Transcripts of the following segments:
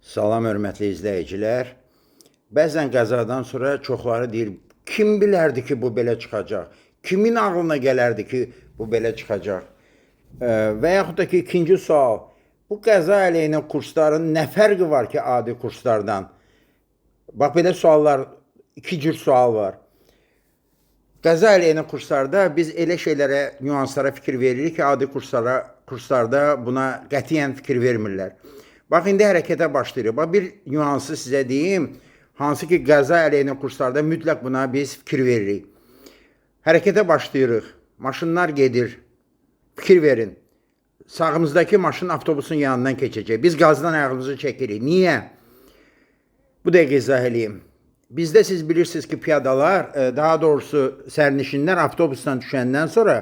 Salam hörmətli izləyicilər. Bəzən qəzadan sonra çoxları deyir, kim bilərdi ki, bu belə çıxacaq? Kimin ağlına gələrdi ki, bu belə çıxacaq? Və yaxud da ki, ikinci sual, bu qəza əleyhinə kursların nə fərqi var ki, adi kurslardan? Bax, belə suallar, iki cür sual var. Qəza əleyhinə kurslarda biz elə şeylərə, nüanslara fikir veririk ki, adi kurslarda buna qətiyyən fikir vermirlər. Bax, indi hərəkətə başlayırıq. Bax, bir nüansı sizə deyim, hansı ki, qəza əleyhinə kurslarda mütləq buna biz fikir veririk. Hərəkətə başlayırıq, maşınlar gedir, fikir verin. Sağımızdakı maşın avtobusun yanından keçəcək. Biz qazdan ayağımızı çəkirik. Niyə? Bu dəqiqə izah edeyim. Bizdə siz bilirsiniz ki, piyadalar, daha doğrusu sərnişinlər avtobusdan düşəndən sonra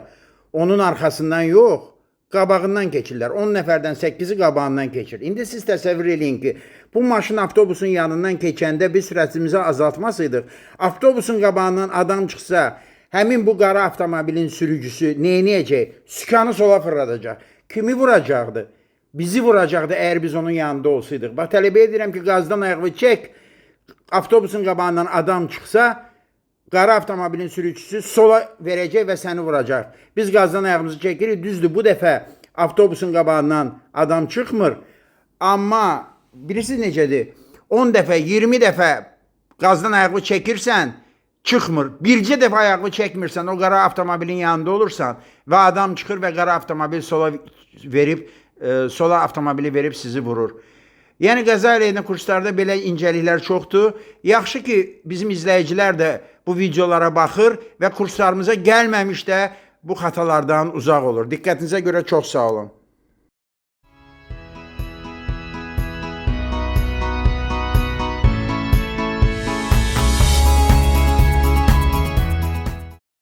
onun arxasından yox, qabağından keçirlər. 10 nəfərdən 8-i qabağından keçir. İndi siz təsəvvür edin ki, bu maşın avtobusun yanından keçəndə biz sürətimizi azaltmasaydıq, avtobusun qabağından adam çıxsa, həmin bu qara avtomobilin sürücüsü neyniyəcək? Sükanı sola fırladacaq. Kimi vuracaqdı? Bizi vuracaqdı əgər biz onun yanında olsaydıq. Bax, tələbə edirəm ki, qazdan ayağı çək, avtobusun qabağından adam çıxsa, qara avtomobilin sürücüsü sola verəcək və səni vuracaq. Biz qazdan ayağımızı çəkirik, düzdür, bu dəfə avtobusun qabağından adam çıxmır. Amma bilirsiniz necədir? 10 dəfə, 20 dəfə qazdan ayağı çəkirsən, çıxmır. Bircə dəfə ayağı çəkmirsən, o qara avtomobilin yanında olursan və adam çıxır və qara avtomobil sola avtomobili verib sizi vurur. Yəni, qəza əleyhinə kurslarda belə incəliklər çoxdur. Yaxşı ki, bizim izləyicilər də bu videolara baxır və kurslarımıza gəlməmiş də bu xatalardan uzaq olur. Diqqətinizə görə çox sağ olun.